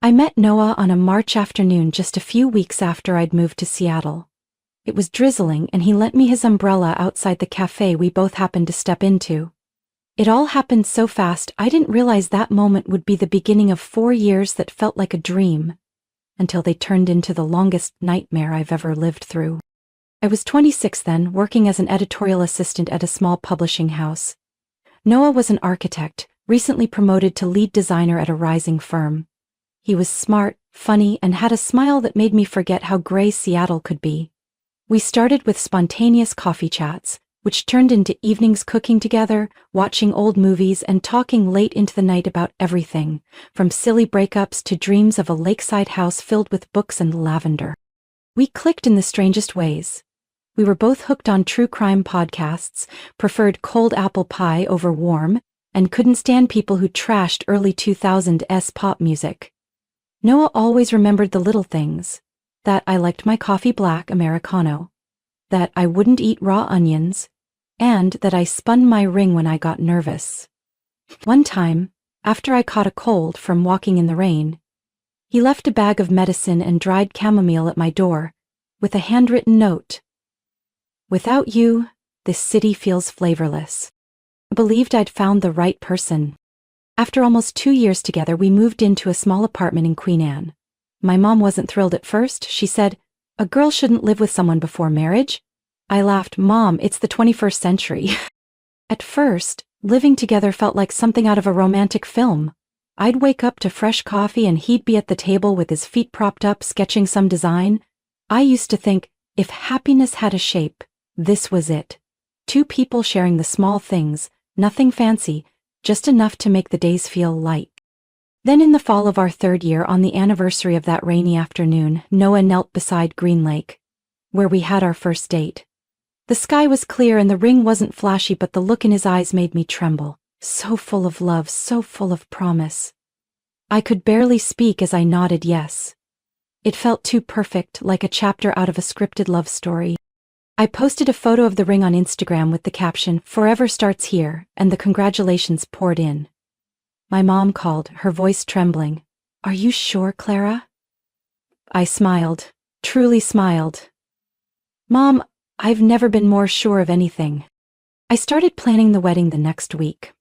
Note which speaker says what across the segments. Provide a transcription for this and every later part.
Speaker 1: I met Noah on a March afternoon just a few weeks after I'd moved to Seattle. It was drizzling and he lent me his umbrella outside the cafe we both happened to step into. It all happened so fast I didn't realize that moment would be the beginning of 4 years that felt like a dream, until they turned into the longest nightmare I've ever lived through. I was 26 then, working as an editorial assistant at a small publishing house. Noah was an architect, recently promoted to lead designer at a rising firm. He was smart, funny, and had a smile that made me forget how gray Seattle could be. We started with spontaneous coffee chats, which turned into evenings cooking together, watching old movies, and talking late into the night about everything, from silly breakups to dreams of a lakeside house filled with books and lavender. We clicked in the strangest ways. We were both hooked on true crime podcasts, preferred cold apple pie over warm, and couldn't stand people who trashed early 2000s pop music. Noah always remembered the little things, that I liked my coffee black Americano, that I wouldn't eat raw onions, and that I spun my ring when I got nervous. One time, after I caught a cold from walking in the rain, he left a bag of medicine and dried chamomile at my door, with a handwritten note. "Without you, this city feels flavorless." I believed I'd found the right person. After almost 2 years together, we moved into a small apartment in Queen Anne. My mom wasn't thrilled at first. She said, "A girl shouldn't live with someone before marriage." I laughed, "Mom, it's the 21st century." At first, living together felt like something out of a romantic film. I'd wake up to fresh coffee and he'd be at the table with his feet propped up sketching some design. I used to think, if happiness had a shape, this was it. 2 people sharing the small things, nothing fancy, just enough to make the days feel light. Then in the fall of our 3rd year, on the anniversary of that rainy afternoon, Noah knelt beside Green Lake, where we had our first date. The sky was clear and the ring wasn't flashy, but the look in his eyes made me tremble. So full of love, so full of promise. I could barely speak as I nodded yes. It felt too perfect, like a chapter out of a scripted love story. I posted a photo of the ring on Instagram with the caption, "Forever starts here," and the congratulations poured in. My mom called, her voice trembling. "Are you sure, Clara?" I smiled, truly smiled. "Mom, I've never been more sure of anything." I started planning the wedding the next week.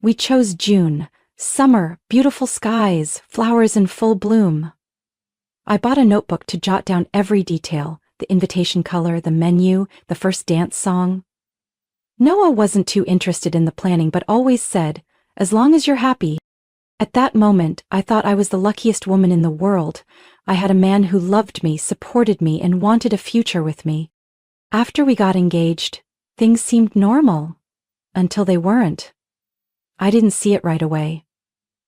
Speaker 1: We chose June, summer, beautiful skies, flowers in full bloom. I bought a notebook to jot down every detail, the invitation color, the menu, the first dance song. Noah wasn't too interested in the planning, but always said, "As long as you're happy." At that moment, I thought I was the luckiest woman in the world. I had a man who loved me, supported me, and wanted a future with me. After we got engaged, things seemed normal, until they weren't. I didn't see it right away.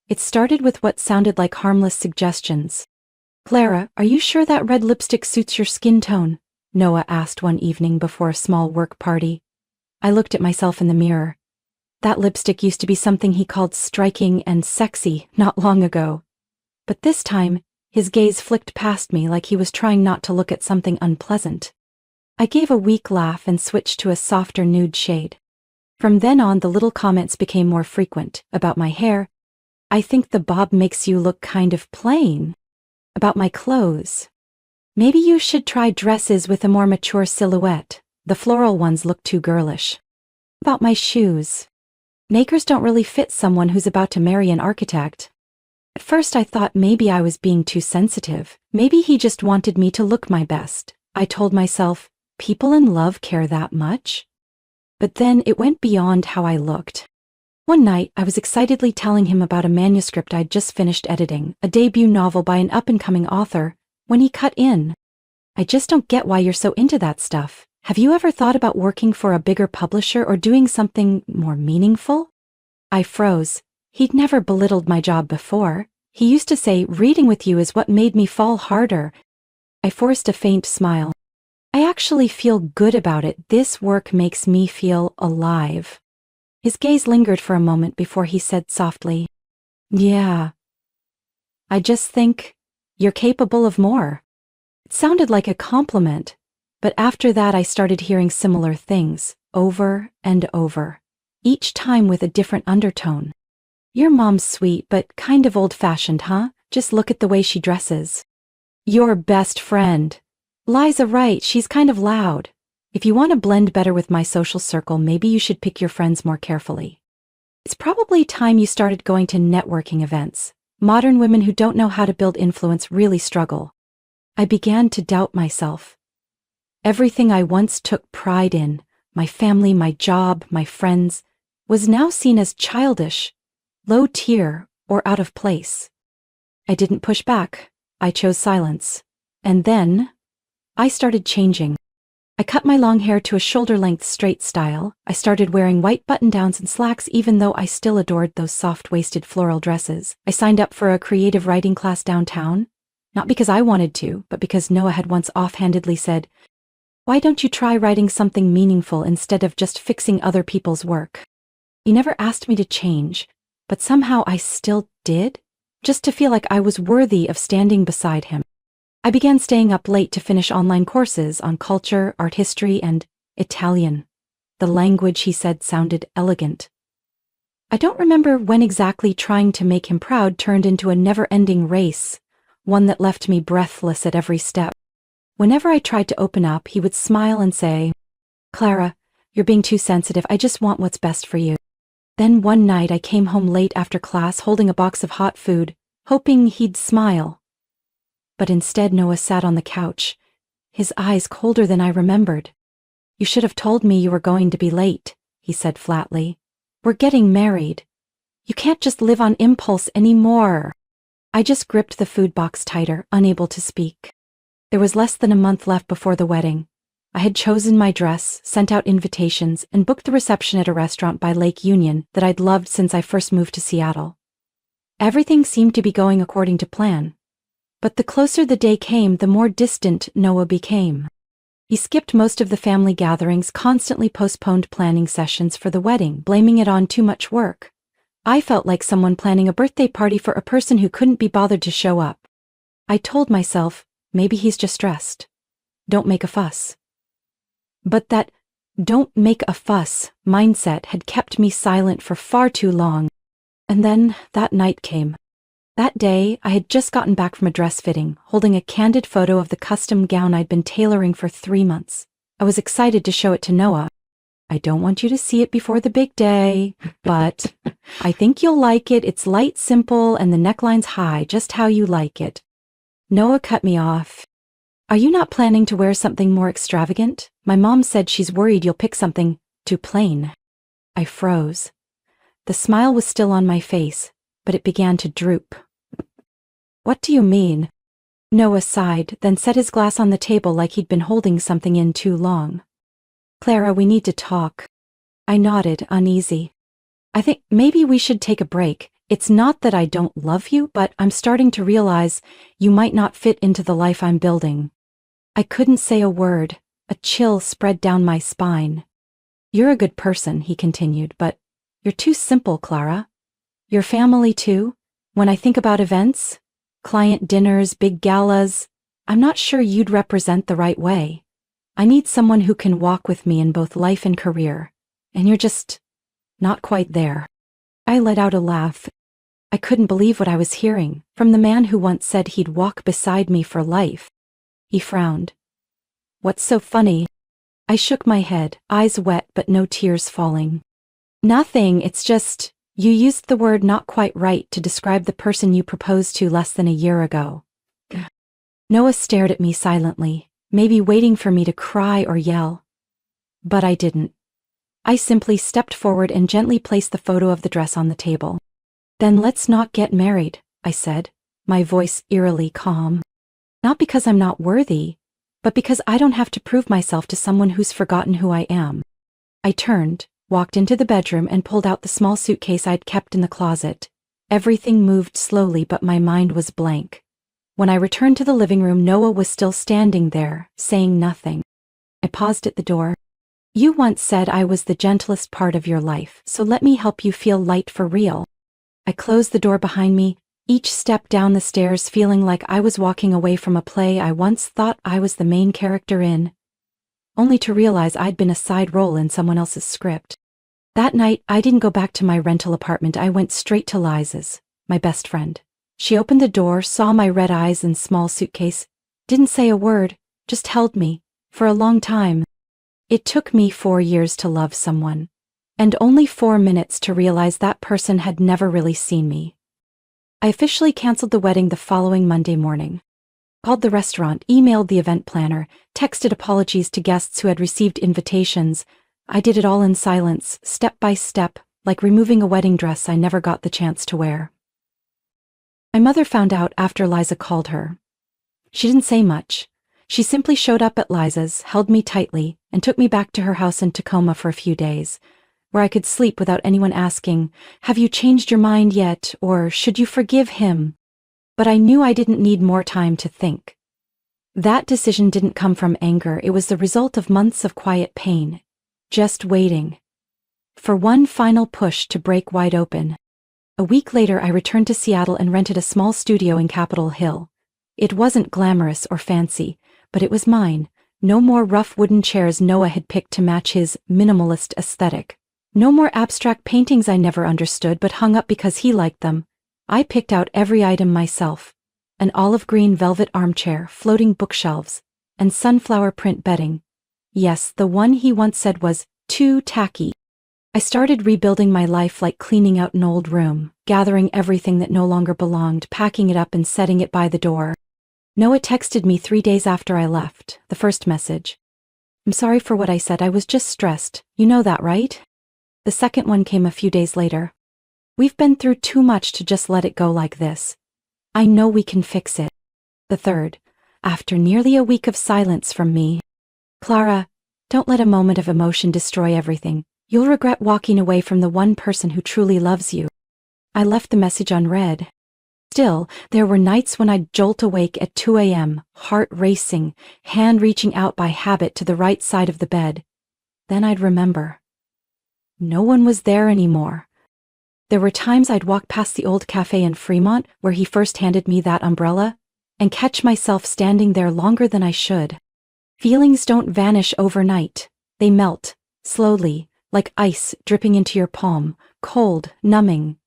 Speaker 1: It started with what sounded like harmless suggestions. "Clara, are you sure that red lipstick suits your skin tone?" Noah asked one evening before a small work party. I looked at myself in the mirror. That lipstick used to be something he called striking and sexy not long ago. But this time, his gaze flicked past me like he was trying not to look at something unpleasant. I gave a weak laugh and switched to a softer nude shade. From then on, the little comments became more frequent. About my hair, "I think the bob makes you look kind of plain." About my clothes, "Maybe you should try dresses with a more mature silhouette. The floral ones look too girlish." About my shoes, "Nakers don't really fit someone who's about to marry an architect." At first I thought maybe I was being too sensitive. Maybe he just wanted me to look my best. I told myself, people in love care that much? But then it went beyond how I looked. One night, I was excitedly telling him about a manuscript I'd just finished editing, a debut novel by an up-and-coming author, when he cut in. "I just don't get why you're so into that stuff. Have you ever thought about working for a bigger publisher or doing something more meaningful?" I froze. He'd never belittled my job before. He used to say, "Reading with you is what made me fall harder." I forced a faint smile. "I actually feel good about it. This work makes me feel alive." His gaze lingered for a moment before he said softly, "Yeah. I just think you're capable of more." It sounded like a compliment, but after that I started hearing similar things, over and over, each time with a different undertone. "Your mom's sweet, but kind of old-fashioned, huh? Just look at the way she dresses. Your best friend. Liza right, she's kind of loud. If you want to blend better with my social circle, maybe you should pick your friends more carefully. It's probably time you started going to networking events. Modern women who don't know how to build influence really struggle. I began to doubt myself. Everything I once took pride in, my family, my job, my friends, was now seen as childish, low tier, or out of place. I didn't push back. I chose silence. And then, I started changing. I cut my long hair to a shoulder-length straight style. I started wearing white button-downs and slacks even though I still adored those soft-waisted floral dresses. I signed up for a creative writing class downtown, not because I wanted to, but because Noah had once offhandedly said, "Why don't you try writing something meaningful instead of just fixing other people's work?" He never asked me to change, but somehow I still did, just to feel like I was worthy of standing beside him. I began staying up late to finish online courses on culture, art history, and Italian. The language, he said, sounded elegant. I don't remember when exactly trying to make him proud turned into a never-ending race, one that left me breathless at every step. Whenever I tried to open up, he would smile and say, "Clara, you're being too sensitive. I just want what's best for you." Then one night I came home late after class holding a box of hot food, hoping he'd smile. But instead Noah sat on the couch, his eyes colder than I remembered. "You should have told me you were going to be late," he said flatly. "We're getting married. You can't just live on impulse anymore." I just gripped the food box tighter, unable to speak. There was less than a month left before the wedding. I had chosen my dress, sent out invitations, and booked the reception at a restaurant by Lake Union that I'd loved since I first moved to Seattle. Everything seemed to be going according to plan. But the closer the day came, the more distant Noah became. He skipped most of the family gatherings, constantly postponed planning sessions for the wedding, blaming it on too much work. I felt like someone planning a birthday party for a person who couldn't be bothered to show up. I told myself, maybe he's just stressed. Don't make a fuss. But that "don't make a fuss" mindset had kept me silent for far too long. And then that night came. That day, I had just gotten back from a dress fitting, holding a candid photo of the custom gown I'd been tailoring for 3 months. I was excited to show it to Noah. "I don't want you to see it before the big day, but I think you'll like it. It's light, simple, and the neckline's high, just how you like it." Noah cut me off. "Are you not planning to wear something more extravagant? My mom said she's worried you'll pick something too plain." I froze. The smile was still on my face, but it began to droop. "What do you mean?" Noah sighed, then set his glass on the table like he'd been holding something in too long. "Clara, we need to talk." I nodded, uneasy. "I think maybe we should take a break. It's not that I don't love you, but I'm starting to realize you might not fit into the life I'm building." I couldn't say a word. A chill spread down my spine. "You're a good person," he continued, "but you're too simple, Clara. Your family too. When I think about events, client dinners, big galas, I'm not sure you'd represent the right way. I need someone who can walk with me in both life and career, and you're just not quite there." I let out a laugh. I couldn't believe what I was hearing from the man who once said he'd walk beside me for life. He frowned. "What's so funny?" I shook my head, eyes wet but no tears falling. "Nothing, it's just, you used the word not quite right to describe the person you proposed to less than a year ago." Noah stared at me silently, maybe waiting for me to cry or yell. But I didn't. I simply stepped forward and gently placed the photo of the dress on the table. "Then let's not get married," I said, my voice eerily calm. "Not because I'm not worthy, but because I don't have to prove myself to someone who's forgotten who I am." I turned, walked into the bedroom and pulled out the small suitcase I'd kept in the closet. Everything moved slowly, but my mind was blank. When I returned to the living room, Noah was still standing there, saying nothing. I paused at the door. "You once said I was the gentlest part of your life, so let me help you feel light for real." I closed the door behind me, each step down the stairs feeling like I was walking away from a play I once thought I was the main character in, only to realize I'd been a side role in someone else's script. That night, I didn't go back to my rental apartment. I went straight to Liza's, my best friend. She opened the door, saw my red eyes and small suitcase, didn't say a word, just held me, for a long time. It took me 4 years to love someone, and only 4 minutes to realize that person had never really seen me. I officially canceled the wedding the following Monday morning. Called the restaurant, emailed the event planner, texted apologies to guests who had received invitations. I did it all in silence, step by step, like removing a wedding dress I never got the chance to wear. My mother found out after Liza called her. She didn't say much. She simply showed up at Liza's, held me tightly, and took me back to her house in Tacoma for a few days, where I could sleep without anyone asking, "Have you changed your mind yet?" or "Should you forgive him?" But I knew I didn't need more time to think. That decision didn't come from anger, it was the result of months of quiet pain. Just waiting for one final push to break wide open. A week later, I returned to Seattle and rented a small studio in Capitol Hill. It wasn't glamorous or fancy, but it was mine. No more rough wooden chairs Noah had picked to match his minimalist aesthetic. No more abstract paintings I never understood but hung up because he liked them. I picked out every item myself. An olive green velvet armchair, floating bookshelves, and sunflower print bedding. Yes, the one he once said was too tacky. I started rebuilding my life like cleaning out an old room, gathering everything that no longer belonged, packing it up and setting it by the door. Noah texted me 3 days after I left, the first message. "I'm sorry for what I said, I was just stressed. You know that, right?" The second one came a few days later. "We've been through too much to just let it go like this. I know we can fix it." The third, after nearly a week of silence from me. "Clara, don't let a moment of emotion destroy everything. You'll regret walking away from the one person who truly loves you." I left the message unread. Still, there were nights when I'd jolt awake at 2 a.m., heart racing, hand reaching out by habit to the right side of the bed. Then I'd remember. No one was there anymore. There were times I'd walk past the old cafe in Fremont where he first handed me that umbrella, and catch myself standing there longer than I should. Feelings don't vanish overnight. They melt, slowly, like ice dripping into your palm, cold, numbing,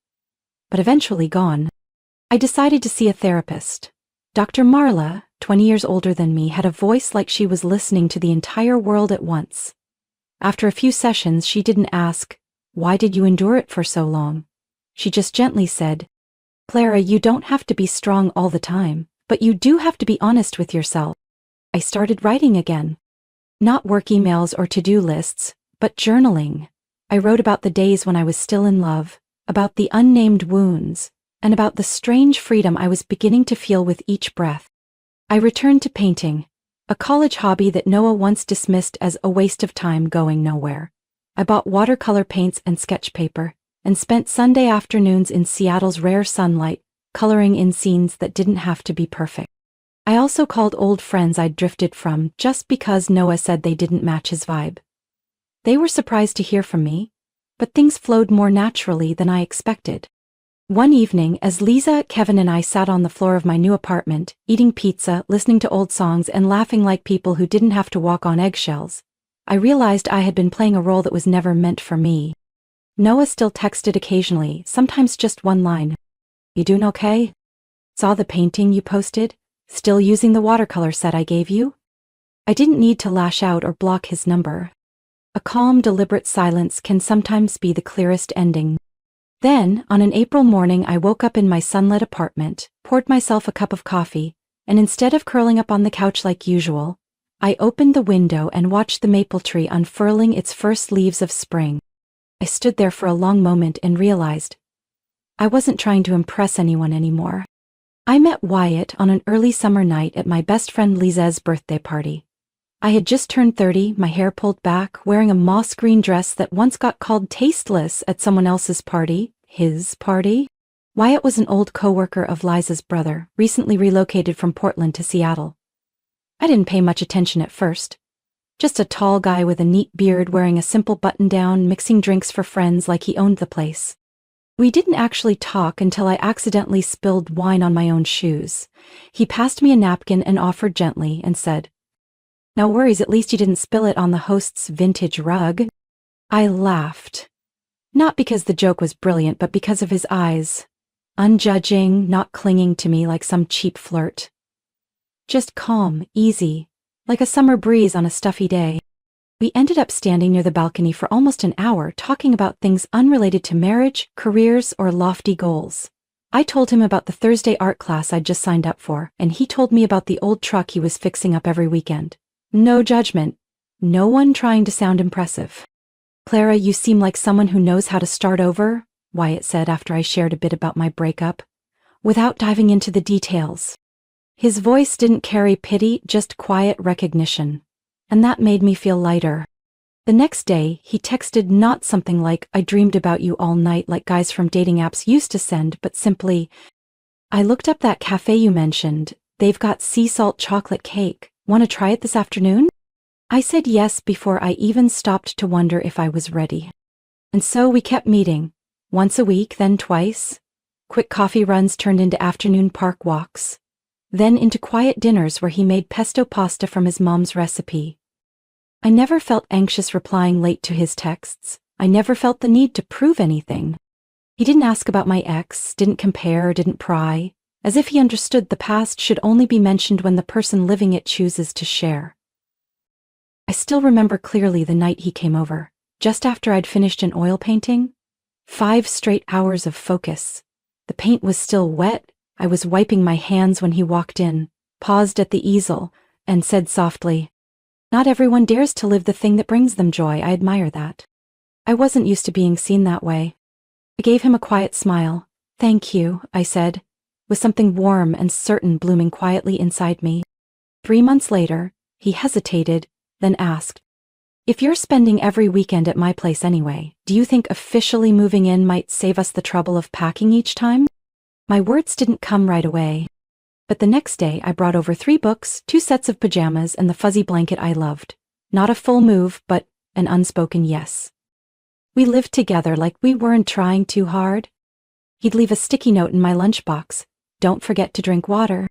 Speaker 1: but eventually gone. I decided to see a therapist. Dr. Marla, 20 years older than me, had a voice like she was listening to the entire world at once. After a few sessions, she didn't ask, "Why did you endure it for so long?" She just gently said, "Clara, you don't have to be strong all the time, but you do have to be honest with yourself." I started writing again. Not work emails or to-do lists, but journaling. I wrote about the days when I was still in love, about the unnamed wounds, and about the strange freedom I was beginning to feel with each breath. I returned to painting, a college hobby that Noah once dismissed as a waste of time going nowhere. I bought watercolor paints and sketch paper, and spent Sunday afternoons in Seattle's rare sunlight, coloring in scenes that didn't have to be perfect. I also called old friends I'd drifted from just because Noah said they didn't match his vibe. They were surprised to hear from me, but things flowed more naturally than I expected. One evening, as Lisa, Kevin, and I sat on the floor of my new apartment, eating pizza, listening to old songs, and laughing like people who didn't have to walk on eggshells, I realized I had been playing a role that was never meant for me. Noah still texted occasionally, sometimes just one line. "You doing okay? Saw the painting you posted? Still using the watercolor set I gave you?" I didn't need to lash out or block his number. A calm, deliberate silence can sometimes be the clearest ending. Then, on an April morning, I woke up in my sunlit apartment, poured myself a cup of coffee, and instead of curling up on the couch like usual, I opened the window and watched the maple tree unfurling its first leaves of spring. I stood there for a long moment and realized I wasn't trying to impress anyone anymore. I met Wyatt on an early summer night at my best friend Lisa's birthday party. I had just turned 30, my hair pulled back, wearing a moss green dress that once got called tasteless at someone else's party, his party. Wyatt was an old coworker of Liza's brother, recently relocated from Portland to Seattle. I didn't pay much attention at first. Just a tall guy with a neat beard wearing a simple button-down, mixing drinks for friends like he owned the place. We didn't actually talk until I accidentally spilled wine on my own shoes. He passed me a napkin and offered gently and said, "No worries, at least you didn't spill it on the host's vintage rug." I laughed. Not because the joke was brilliant, but because of his eyes. unjudging, not clinging to me like some cheap flirt. Just calm, easy, like a summer breeze on a stuffy day. We ended up standing near the balcony for almost an hour talking about things unrelated to marriage, careers, or lofty goals. I told him about the Thursday art class I'd just signed up for, and he told me about the old truck he was fixing up every weekend. No judgment. No one trying to sound impressive. "Clara, you seem like someone who knows how to start over," Wyatt said after I shared a bit about my breakup, without diving into the details. His voice didn't carry pity, just quiet recognition. And that made me feel lighter. The next day, he texted not something like, "I dreamed about you all night," like guys from dating apps used to send, but simply, "I looked up that cafe you mentioned. They've got sea salt chocolate cake. Want to try it this afternoon?" I said yes before I even stopped to wonder if I was ready. And so we kept meeting. Once a week, then twice. Quick coffee runs turned into afternoon park walks. Then into quiet dinners where he made pesto pasta from his mom's recipe. I never felt anxious replying late to his texts. I never felt the need to prove anything. He didn't ask about my ex, didn't compare, didn't pry, as if he understood the past should only be mentioned when the person living it chooses to share. I still remember clearly the night he came over, just after I'd finished an oil painting. 5 straight hours of focus. The paint was still wet. I was wiping my hands when he walked in, paused at the easel, and said softly, "Not everyone dares to live the thing that brings them joy. I admire that." I wasn't used to being seen that way. I gave him a quiet smile. "Thank you," I said, with something warm and certain blooming quietly inside me. 3 months later, he hesitated, then asked, "If you're spending every weekend at my place anyway, do you think officially moving in might save us the trouble of packing each time?" My words didn't come right away. But the next day I brought over 3 books, 2 sets of pajamas, and the fuzzy blanket I loved. Not a full move, but an unspoken yes. We lived together like we weren't trying too hard. He'd leave a sticky note in my lunchbox, "Don't forget to drink water."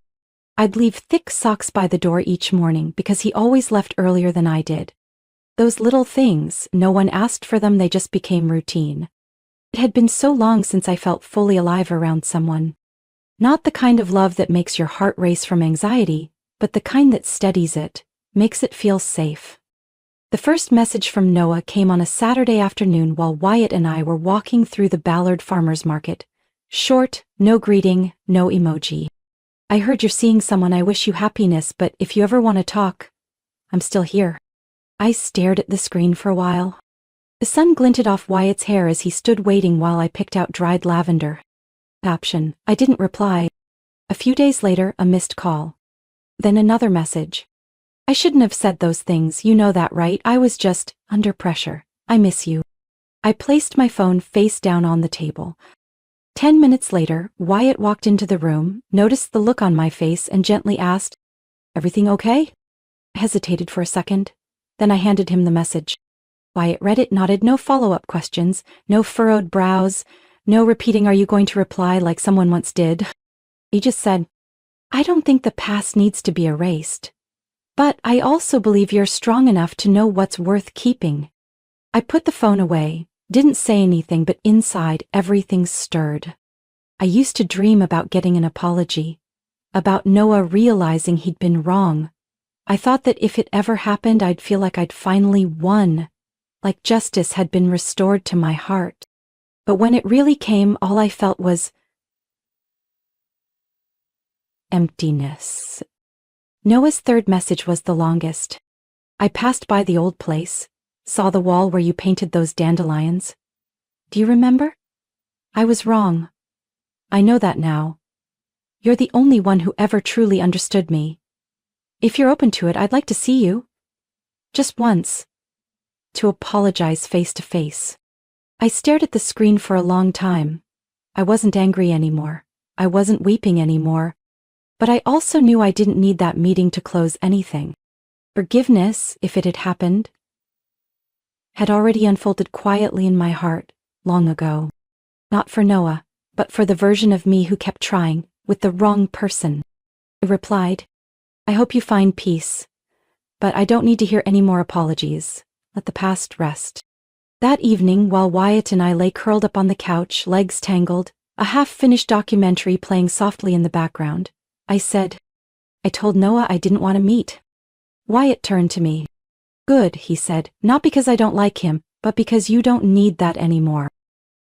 Speaker 1: I'd leave thick socks by the door each morning because he always left earlier than I did. Those little things, no one asked for them, they just became routine. It had been so long since I felt fully alive around someone. Not the kind of love that makes your heart race from anxiety, but the kind that steadies it, makes it feel safe. The first message from Noah came on a Saturday afternoon while Wyatt and I were walking through the Ballard Farmers Market. Short, no greeting, no emoji. "I heard you're seeing someone. I wish you happiness, but if you ever want to talk, I'm still here." I stared at the screen for a while. The sun glinted off Wyatt's hair as he stood waiting while I picked out dried lavender. Caption. I didn't reply. A few days later, a missed call. Then another message. "I shouldn't have said those things, you know that, right? I was just under pressure. I miss you." I placed my phone face down on the table. 10 minutes later, Wyatt walked into the room, noticed the look on my face, and gently asked, "Everything okay?" I hesitated for a second. Then I handed him the message. Wyatt read it, nodded, no follow-up questions, no furrowed brows, no repeating "Are you going to reply?" like someone once did. He just said, "I don't think the past needs to be erased. But I also believe you're strong enough to know what's worth keeping." I put the phone away, didn't say anything, but inside everything stirred. I used to dream about getting an apology, about Noah realizing he'd been wrong. I thought that if it ever happened, I'd feel like I'd finally won, like justice had been restored to my heart. But when it really came, all I felt was emptiness. Noah's third message was the longest. "I passed by the old place, saw the wall where you painted those dandelions. Do you remember? I was wrong. I know that now. You're the only one who ever truly understood me. If you're open to it, I'd like to see you. Just once. To apologize face to face." I stared at the screen for a long time. I wasn't angry anymore. I wasn't weeping anymore. But I also knew I didn't need that meeting to close anything. Forgiveness, if it had happened, had already unfolded quietly in my heart, long ago. Not for Noah, but for the version of me who kept trying, with the wrong person. I replied, "I hope you find peace. But I don't need to hear any more apologies. Let the past rest." That evening, while Wyatt and I lay curled up on the couch, legs tangled, a half-finished documentary playing softly in the background. I said, I told Noah I didn't want to meet. Wyatt turned to me. Good, he said, not because I don't like him, but because you don't need that anymore.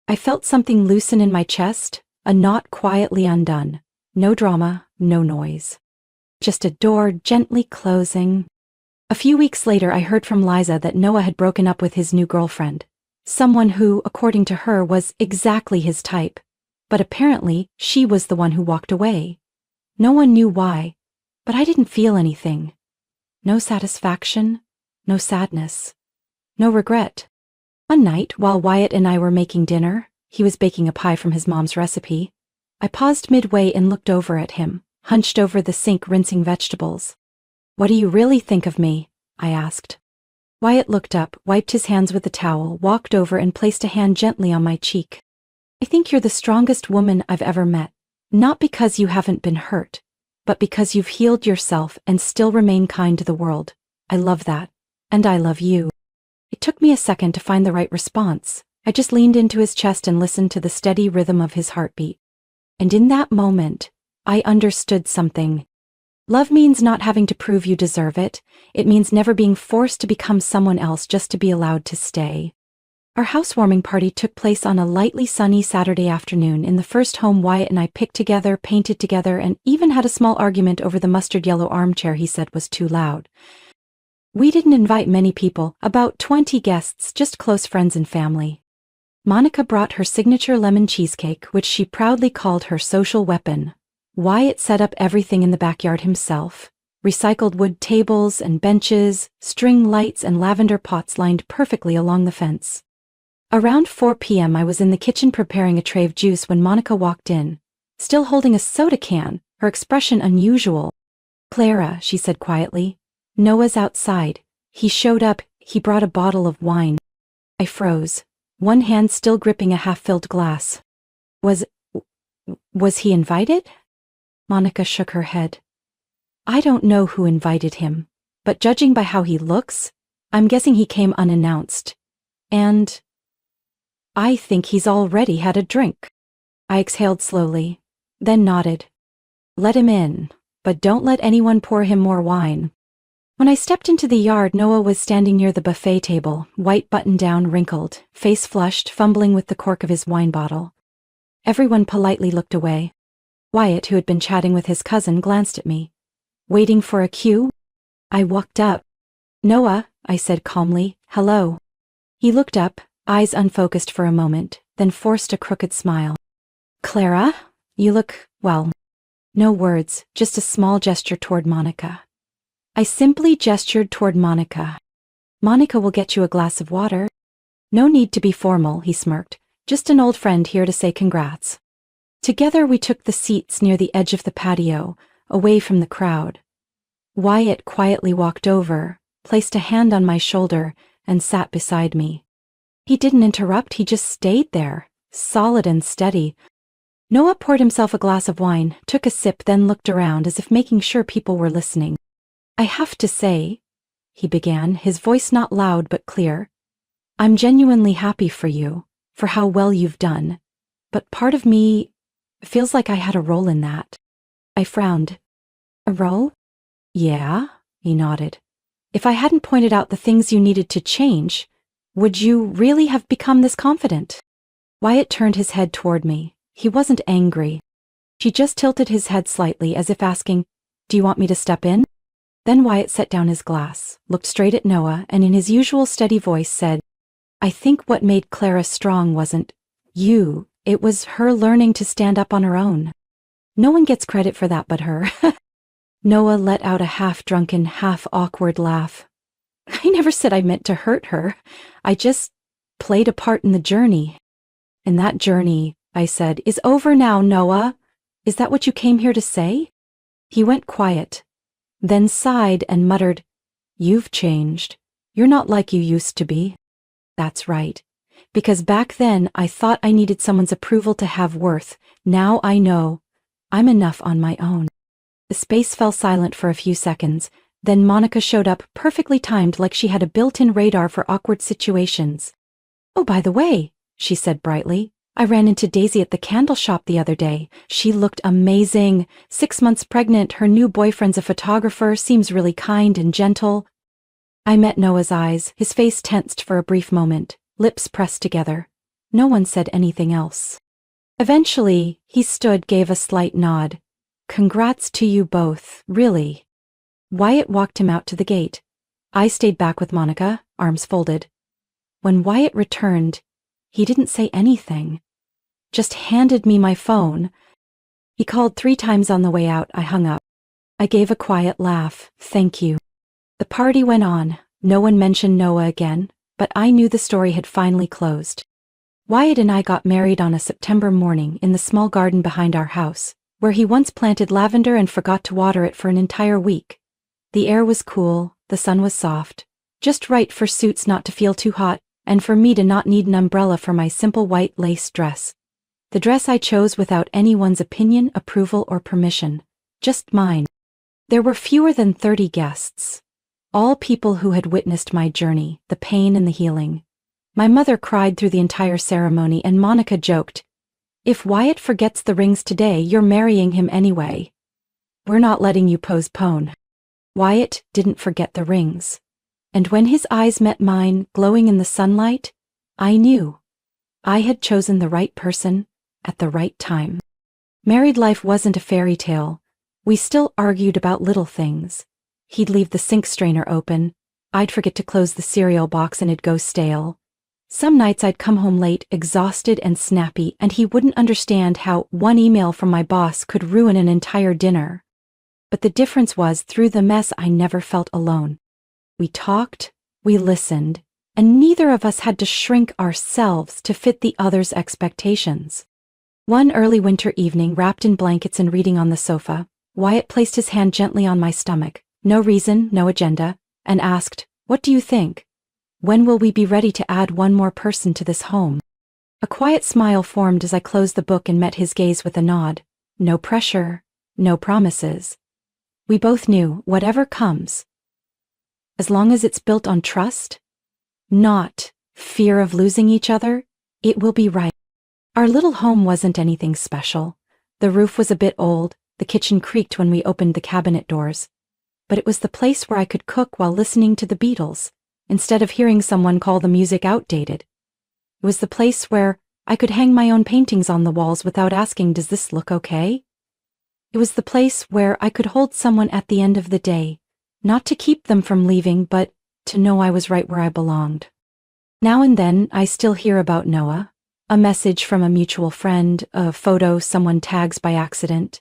Speaker 1: I felt something loosen in my chest, a knot quietly undone. No drama, no noise. Just a door gently closing. A few weeks later I heard from Liza that Noah had broken up with his new girlfriend. Someone who, according to her, was exactly his type. But apparently, she was the one who walked away. No one knew why, but I didn't feel anything. No satisfaction, no sadness, no regret. One night, while Wyatt and I were making dinner, he was baking a pie from his mom's recipe, I paused midway and looked over at him, hunched over the sink rinsing vegetables. What do you really think of me? I asked. Wyatt looked up, wiped his hands with a towel, walked over and placed a hand gently on my cheek. I think you're the strongest woman I've ever met, not because you haven't been hurt, but because you've healed yourself and still remain kind to the world. I love that. And I love you. It took me a second to find the right response. I just leaned into his chest and listened to the steady rhythm of his heartbeat. And in that moment, I understood something. Love means not having to prove you deserve it. It means never being forced to become someone else just to be allowed to stay. Our housewarming party took place on a lightly sunny Saturday afternoon in the first home Wyatt and I picked together, painted together, and even had a small argument over the mustard yellow armchair he said was too loud. We didn't invite many people, about 20 guests, just close friends and family. Monica brought her signature lemon cheesecake, which she proudly called her social weapon. Wyatt set up everything in the backyard himself. Recycled wood tables and benches, string lights and lavender pots lined perfectly along the fence. Around 4 p.m. I was in the kitchen preparing a tray of juice when Monica walked in, still holding a soda can, her expression unusual. Clara, she said quietly. Noah's outside. He showed up, he brought a bottle of wine. I froze, one hand still gripping a half-filled glass. Was he invited? Monica shook her head. I don't know who invited him, but judging by how he looks, I'm guessing he came unannounced. And I think he's already had a drink. I exhaled slowly, then nodded. Let him in, but don't let anyone pour him more wine. When I stepped into the yard, Noah was standing near the buffet table, white button-down, wrinkled, face flushed, fumbling with the cork of his wine bottle. Everyone politely looked away. Wyatt, who had been chatting with his cousin, glanced at me. Waiting for a cue? I walked up. Noah, I said calmly, hello. He looked up, eyes unfocused for a moment, then forced a crooked smile. Clara, you look, well. No words, just a small gesture toward Monica. I simply gestured toward Monica. Monica will get you a glass of water. No need to be formal, he smirked. Just an old friend here to say congrats. Together we took the seats near the edge of the patio, away from the crowd. Wyatt quietly walked over, placed a hand on my shoulder, and sat beside me. He didn't interrupt, he just stayed there, solid and steady. Noah poured himself a glass of wine, took a sip, then looked around as if making sure people were listening. I have to say, he began, his voice not loud but clear, I'm genuinely happy for you, for how well you've done, but part of me feels like I had a role in that. I frowned. A role? Yeah, he nodded. If I hadn't pointed out the things you needed to change, would you really have become this confident? Wyatt turned his head toward me. He wasn't angry. He just tilted his head slightly as if asking, do you want me to step in? Then Wyatt set down his glass, looked straight at Noah, and in his usual steady voice said, I think what made Clara strong wasn't you, it was her learning to stand up on her own. No one gets credit for that but her. Noah let out a half-drunken, half-awkward laugh. I never said I meant to hurt her. I just played a part in the journey. And that journey, I said, is over now, Noah. Is that what you came here to say? He went quiet, then sighed and muttered, You've changed. You're not like you used to be. That's right. Because back then I thought I needed someone's approval to have worth. Now I know. I'm enough on my own. The space fell silent for a few seconds. Then Monica showed up, perfectly timed, like she had a built-in radar for awkward situations. Oh, by the way, she said brightly, I ran into Daisy at the candle shop the other day. She looked amazing. 6 months pregnant, her new boyfriend's a photographer, seems really kind and gentle. I met Noah's eyes, his face tensed for a brief moment, lips pressed together. No one said anything else. Eventually, he stood, gave a slight nod. Congrats to you both, really. Wyatt walked him out to the gate. I stayed back with Monica, arms folded. When Wyatt returned, he didn't say anything. Just handed me my phone. He called 3 times on the way out. I hung up. I gave a quiet laugh. Thank you. The party went on. No one mentioned Noah again, but I knew the story had finally closed. Wyatt and I got married on a September morning in the small garden behind our house, where he once planted lavender and forgot to water it for an entire week. The air was cool, the sun was soft, just right for suits not to feel too hot, and for me to not need an umbrella for my simple white lace dress. The dress I chose without anyone's opinion, approval, or permission. Just mine. There were fewer than 30 guests. All people who had witnessed my journey, the pain and the healing. My mother cried through the entire ceremony, and Monica joked, "If Wyatt forgets the rings today, you're marrying him anyway. We're not letting you postpone." Wyatt didn't forget the rings. And when his eyes met mine, glowing in the sunlight, I knew I had chosen the right person at the right time. Married life wasn't a fairy tale. We still argued about little things. He'd leave the sink strainer open. I'd forget to close the cereal box and it'd go stale. Some nights I'd come home late, exhausted and snappy, and he wouldn't understand how one email from my boss could ruin an entire dinner. But the difference was, through the mess, I never felt alone. We talked, we listened, and neither of us had to shrink ourselves to fit the other's expectations. One early winter evening, wrapped in blankets and reading on the sofa, Wyatt placed his hand gently on my stomach, no reason, no agenda, and asked, "What do you think? When will we be ready to add one more person to this home?" A quiet smile formed as I closed the book and met his gaze with a nod. No pressure, no promises. We both knew, whatever comes, as long as it's built on trust, not fear of losing each other, it will be right. Our little home wasn't anything special. The roof was a bit old, the kitchen creaked when we opened the cabinet doors. But it was the place where I could cook while listening to the Beatles, instead of hearing someone call the music outdated. It was the place where I could hang my own paintings on the walls without asking, "Does this look okay?" It was the place where I could hold someone at the end of the day, not to keep them from leaving, but to know I was right where I belonged. Now and then, I still hear about Noah, a message from a mutual friend, a photo someone tags by accident.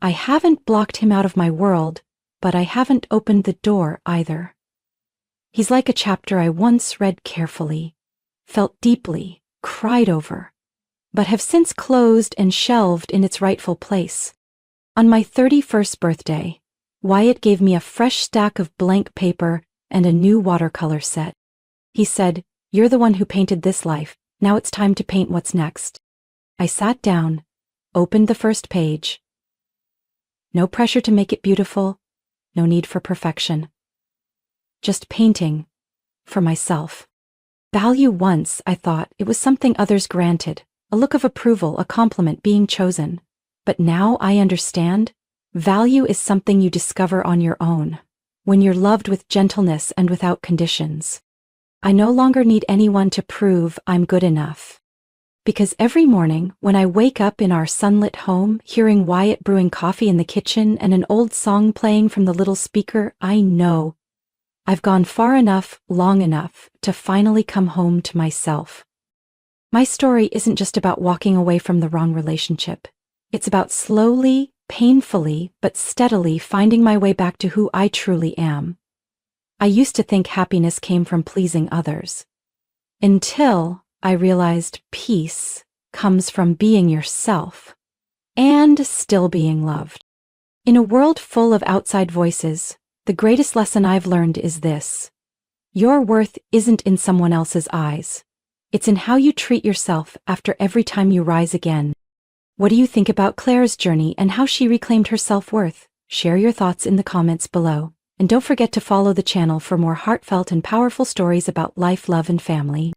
Speaker 1: I haven't blocked him out of my world, but I haven't opened the door either. He's like a chapter I once read carefully, felt deeply, cried over, but have since closed and shelved in its rightful place. On my 31st birthday, Wyatt gave me a fresh stack of blank paper and a new watercolor set. He said, "You're the one who painted this life, now it's time to paint what's next." I sat down, opened the first page. No pressure to make it beautiful, no need for perfection. Just painting, for myself. Value once, I thought, it was something others granted, a look of approval, a compliment, being chosen. But now I understand, value is something you discover on your own, when you're loved with gentleness and without conditions. I no longer need anyone to prove I'm good enough. Because every morning, when I wake up in our sunlit home, hearing Wyatt brewing coffee in the kitchen and an old song playing from the little speaker, I know I've gone far enough, long enough, to finally come home to myself. My story isn't just about walking away from the wrong relationship. It's about slowly, painfully, but steadily finding my way back to who I truly am. I used to think happiness came from pleasing others. Until I realized peace comes from being yourself and still being loved. In a world full of outside voices, the greatest lesson I've learned is this: your worth isn't in someone else's eyes. It's in how you treat yourself after every time you rise again. What do you think about Claire's journey and how she reclaimed her self-worth? Share your thoughts in the comments below. And don't forget to follow the channel for more heartfelt and powerful stories about life, love, and family.